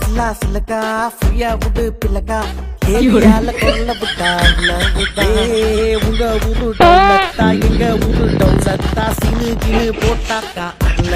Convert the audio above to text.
சிலா சிலக்கா ஃப்ரீயா விடு பிள்ளக்கா கேலியால கொல்ல விட்டா உங்க ஊரு டவுலத்தா எங்க ஊரு டவுலத்தா சினு கினு போட்டாக்கா அல்ல